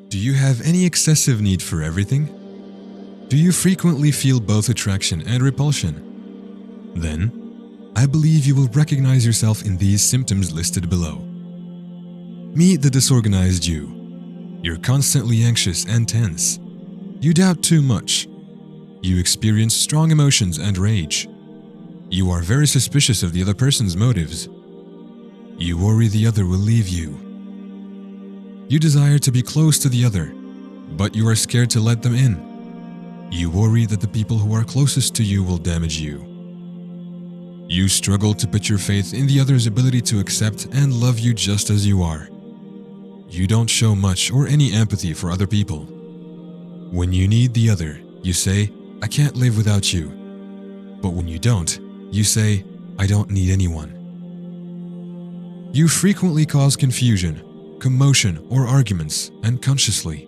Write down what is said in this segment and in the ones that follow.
Do you have any excessive need for everything? Do you frequently feel both attraction and repulsion? Then, I believe you will recognize yourself in these symptoms listed below. Meet the disorganized you. You're constantly anxious and tense. You doubt too much. You experience strong emotions and rage. You are very suspicious of the other person's motives. You worry the other will leave you. You desire to be close to the other, but you are scared to let them in. You worry that the people who are closest to you will damage you. You struggle to put your faith in the other's ability to accept and love you just as you are. You don't show much or any empathy for other people. When you need the other, you say, "I can't live without you." But when you don't, you say, "I don't need anyone." You frequently cause confusion, commotion, or arguments unconsciously.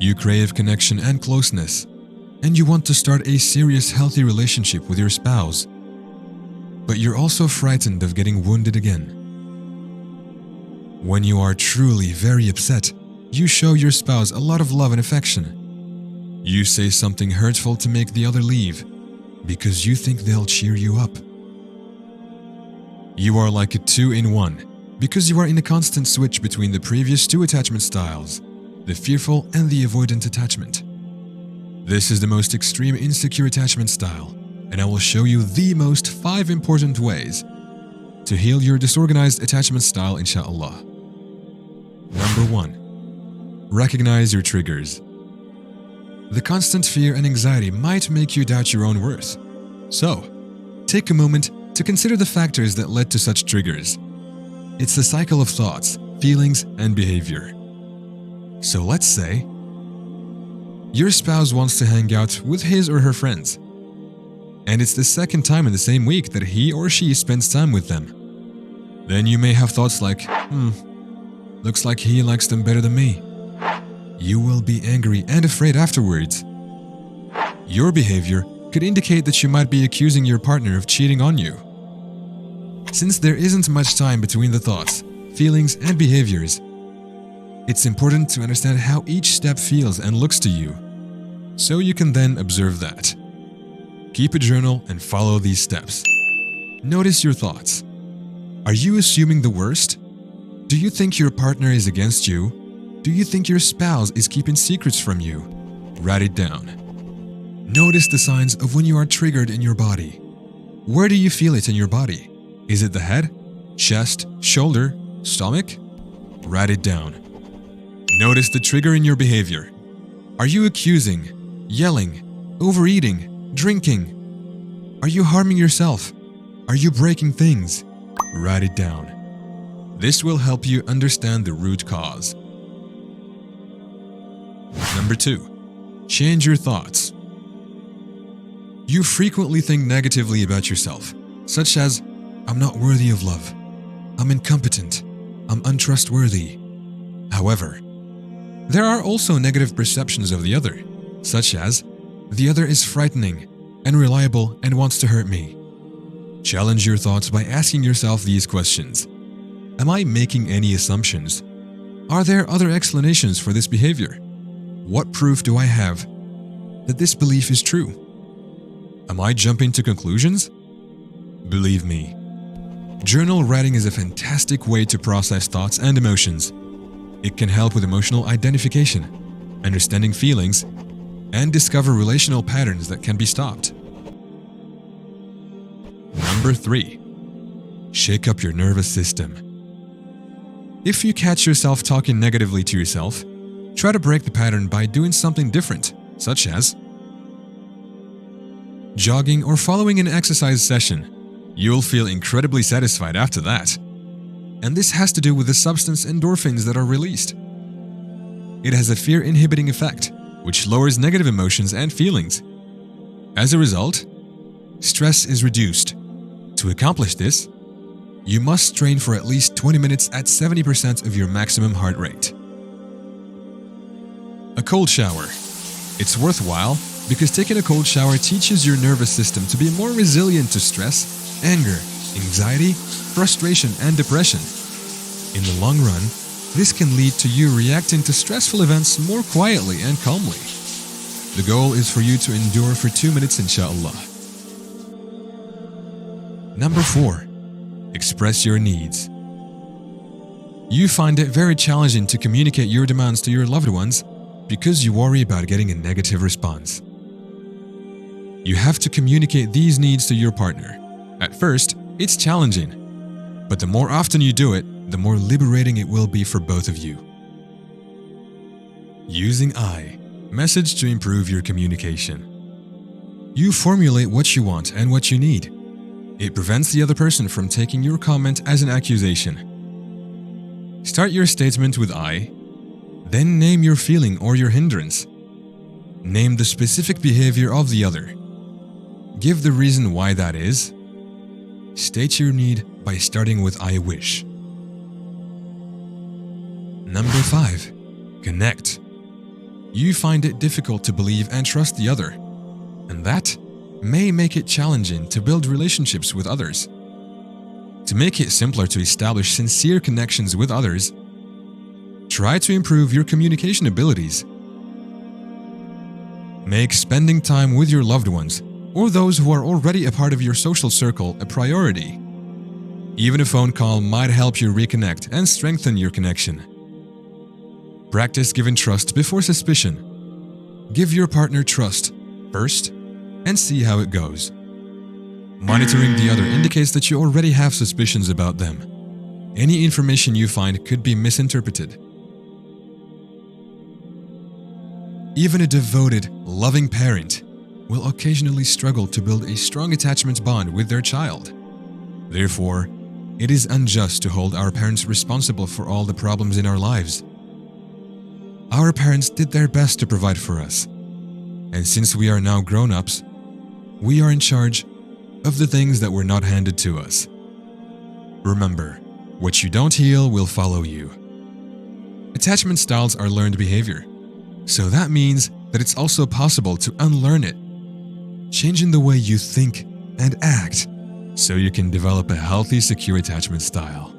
You crave connection and closeness, and you want to start a serious, healthy relationship with your spouse. But you're also frightened of getting wounded again. When you are truly very upset, you show your spouse a lot of love and affection. You say something hurtful to make the other leave, because you think they'll cheer you up. You are like a two-in-one, because you are in a constant switch between the previous two attachment styles, the fearful and the avoidant attachment. This is the most extreme insecure attachment style, and I will show you the most 5 important ways to heal your disorganized attachment style, In Shaa Allah. Number 1. Recognize your triggers. The constant fear and anxiety might make you doubt your own worth. So, take a moment to consider the factors that led to such triggers. It's a cycle of thoughts, feelings, and behavior. So let's say your spouse wants to hang out with his or her friends, and it's the second time in the same week that he or she spends time with them. Then you may have thoughts like, looks like he likes them better than me. You will be angry and afraid afterwards. Your behavior could indicate that you might be accusing your partner of cheating on you. Since there isn't much time between the thoughts, feelings, and behaviors, it's important to understand how each step feels and looks to you, so you can then observe that. Keep a journal and follow these steps. Notice your thoughts. Are you assuming the worst? Do you think your partner is against you? Do you think your spouse is keeping secrets from you? Write it down. Notice the signs of when you are triggered in your body. Where do you feel it in your body? Is it the head, chest, shoulder, stomach? Write it down. Notice the trigger in your behavior. Are you accusing, yelling, overeating, drinking? Are you harming yourself? Are you breaking things? Write it down. This will help you understand the root cause. Number 2. Change your thoughts. You frequently think negatively about yourself, such as, "I'm not worthy of love. I'm incompetent. I'm untrustworthy." However, there are also negative perceptions of the other, such as, "The other is frightening, unreliable, and wants to hurt me." Challenge your thoughts by asking yourself these questions. Am I making any assumptions? Are there other explanations for this behavior? What proof do I have that this belief is true? Am I jumping to conclusions? Believe me, journal writing is a fantastic way to process thoughts and emotions. It can help with emotional identification, understanding feelings, and discover relational patterns that can be stopped. Number 3. Shake up your nervous system. If you catch yourself talking negatively to yourself, try to break the pattern by doing something different, such as jogging or following an exercise session. You'll feel incredibly satisfied after that. And this has to do with the substance endorphins that are released. It has a fear-inhibiting effect, which lowers negative emotions and feelings. As a result, stress is reduced. To accomplish this, you must train for at least 20 minutes at 70% of your maximum heart rate. A cold shower. It's worthwhile because taking a cold shower teaches your nervous system to be more resilient to stress, anger, anxiety, frustration, and depression. In the long run, This can lead to you reacting to stressful events more quietly and calmly. The goal is for you to endure for 2 minutes, In Shaa Allah. Number 4. Express your needs. You find it very challenging to communicate your demands to your loved ones because you worry about getting a negative response. You have to communicate these needs to your partner. At first, it's challenging, but the more often you do it, the more liberating it will be for both of you. Using I message to improve your communication. You formulate what you want and what you need. It prevents the other person from taking your comment as an accusation. Start your statement with I, then name your feeling or your hindrance. Name the specific behavior of the other. Give the reason why that is. State your need by starting with I wish. Number 5. Connect. You find it difficult to believe and trust the other, and that may make it challenging to build relationships with others. To make it simpler to establish sincere connections with others, try to improve your communication abilities. Make spending time with your loved ones or those who are already a part of your social circle a priority. Even a phone call might help you reconnect and strengthen your connection. Practice giving trust before suspicion. Give your partner trust first and see how it goes. Monitoring the other indicates that you already have suspicions about them. Any information you find could be misinterpreted. Even a devoted, loving parent will occasionally struggle to build a strong attachment bond with their child. Therefore, it is unjust to hold our parents responsible for all the problems in our lives. Our parents did their best to provide for us, and since we are now grown-ups, we are in charge of the things that were not handed to us. Remember, what you don't heal will follow you. Attachment styles are learned behavior, so that means that it's also possible to unlearn it, changing the way you think and act so you can develop a healthy, secure attachment style.